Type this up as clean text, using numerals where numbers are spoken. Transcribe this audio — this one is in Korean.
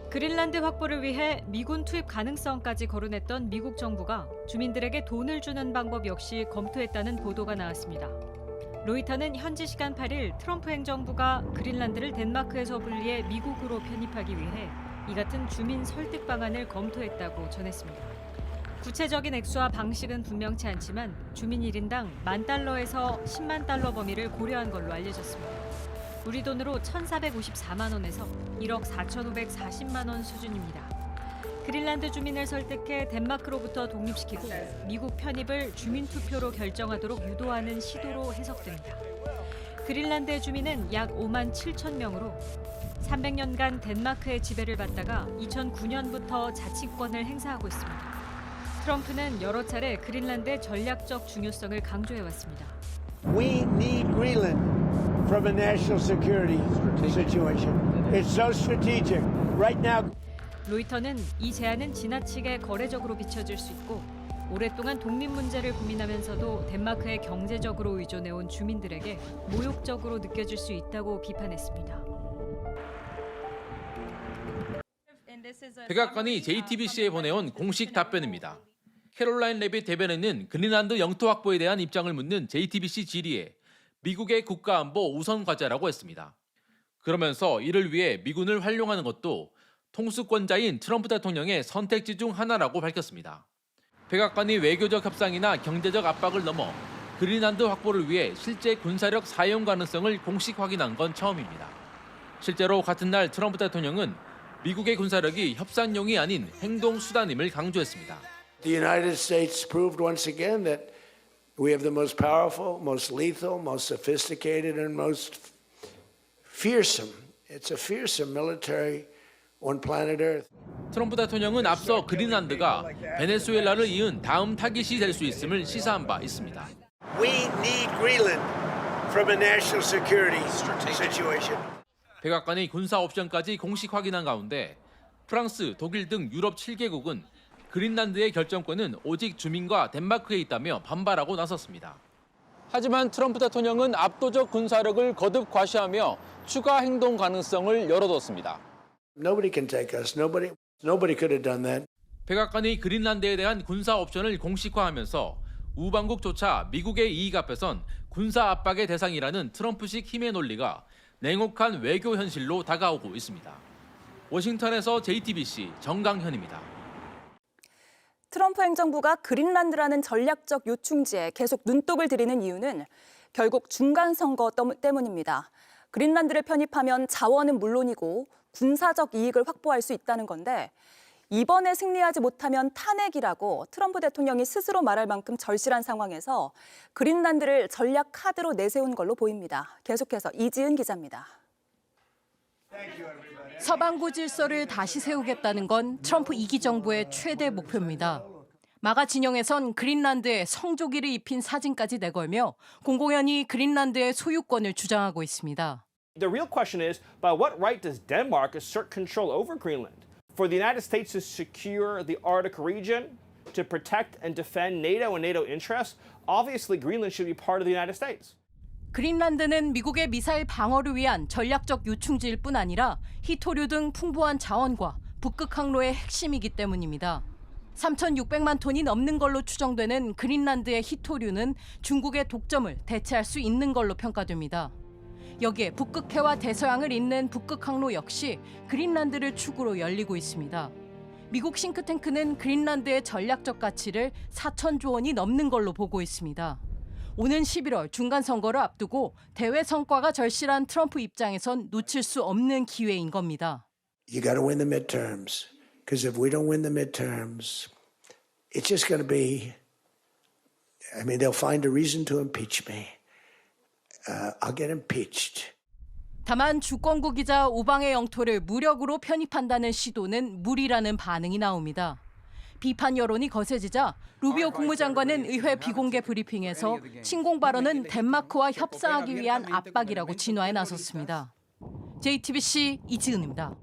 그린란드 확보를 위해 미군 투입 가능성까지 거론했던 미국 정부가 주민들에게 돈을 주는 방법 역시 검토했다는 보도가 나왔습니다. 로이터는 현지 시간 8일 트럼프 행정부가 그린란드를 덴마크에서 분리해 미국으로 편입하기 위해 이 같은 주민 설득 방안을 검토했다고 전했습니다. 구체적인 액수와 방식은 분명치 않지만 주민 1인당 $10,000에서 $100,000 범위를 고려한 걸로 알려졌습니다. 우리 돈으로 1,454만 원에서 1억 4,540만 원 수준입니다. 그린란드 주민을 설득해 덴마크로부터 독립시키고 미국 편입을 주민투표로 결정하도록 유도하는 시도로 해석됩니다. 그린란드의 주민은 약 5만 7천 명으로 300년간 덴마크의 지배를 받다가 2009년부터 자치권을 행사하고 있습니다. 트럼프는 여러 차례 그린란드의 전략적 중요성을 강조해왔습니다. We need Greenland from a national security situation. It's so strategic. Right now. 로이터는 이 제안은 지나치게 거래적으로 비춰질 수 있고 오랫동안 독립 문제를 고민하면서도 덴마크에 경제적으로 의존해온 주민들에게 모욕적으로 느껴질 수 있다고 비판했습니다. 백악관이 JTBC에 보내온 공식 답변입니다. 캐롤라인 레빗 대변인은 그린란드 영토 확보에 대한 입장을 묻는 JTBC 질의에 미국의 국가안보 우선 과제라고 했습니다. 그러면서 이를 위해 미군을 활용하는 것도 통수권자인 트럼프 대통령의 선택지 중 하나라고 밝혔습니다. 백악관이 외교적 협상이나 경제적 압박을 넘어 그린란드 확보를 위해 실제 군사력 사용 가능성을 공식 확인한 건 처음입니다. 실제로 같은 날 트럼프 대통령은 미국의 군사력이 협상용이 아닌 행동 수단임을 강조했습니다. The United States proved once again that we have the most powerful, most lethal, most sophisticated, and most fearsome. It's a fearsome military on planet Earth. 트럼프 대통령은 앞서 그린란드가 베네수엘라를 이은 다음 타깃이 될 수 있음을 시사한 바 있습니다. We need Greenland from a national security situation. 백악관이 군사 옵션까지 공식 확인한 가운데 프랑스, 독일 등 유럽 7개국은 그린란드의 결정권은 오직 주민과 덴마크에 있다며 반발하고 나섰습니다. 하지만 트럼프 대통령은 압도적 군사력을 거듭 과시하며 추가 행동 가능성을 열어뒀습니다. Nobody can take us. Nobody could have done that. 백악관이 그린란드에 대한 군사 옵션을 공식화하면서 우방국조차 미국의 이익 앞에선 군사 압박의 대상이라는 트럼프식 힘의 논리가 냉혹한 외교 현실로 다가오고 있습니다. 워싱턴에서 JTBC 정강현입니다. 트럼프 행정부가 그린란드라는 전략적 요충지에 계속 눈독을 들이는 이유는 결국 중간 선거 때문입니다. 그린란드를 편입하면 자원은 물론이고 군사적 이익을 확보할 수 있다는 건데 이번에 승리하지 못하면 탄핵이라고 트럼프 대통령이 스스로 말할 만큼 절실한 상황에서 그린란드를 전략 카드로 내세운 걸로 보입니다. 계속해서 이지은 기자입니다. 서방구 질서를 다시 세우겠다는 건 트럼프 2기 정부의 최대 목표입니다. 마가 진영에선 그린란드에 성조기를 입힌 사진까지 내걸며 공공연히 그린란드의 소유권을 주장하고 있습니다. The real question is, by what right does Denmark assert control over Greenland? For the United States to secure the Arctic region, to protect and defend NATO and NATO interests, obviously Greenland should be part of the United States. 그린란드는 미국의 미사일 방어를 위한 전략적 요충지일 뿐 아니라 히토류 등 풍부한 자원과 북극 항로의 핵심이기 때문입니다. 3,600만 톤이 넘는 걸로 추정되는 그린란드의 히토류는 중국의 독점을 대체할 수 있는 걸로 평가됩니다. 여기에 북극해와 대서양을 잇는 북극 항로 역시 그린란드를 축으로 열리고 있습니다. 미국 싱크탱크는 그린란드의 전략적 가치를 4,000조 원이 넘는 걸로 보고 있습니다. 오는 11월 중간선거를 앞두고 대외 성과가 절실한 트럼프 입장에선 놓칠 수 없는 기회인 겁니다. You got to win the midterms, because if we don't win the midterms, it's just going to be. I mean, they'll find a reason to impeach me. I'll get impeached. 다만 주권국이자 우방의 영토를 무력으로 편입한다는 시도는 무리라는 반응이 나옵니다. 비판 여론이 거세지자 루비오 국무장관은 의회 비공개 브리핑에서 침공 발언은 덴마크와 협상하기 위한 압박이라고 진화에 나섰습니다. JTBC 이지은입니다.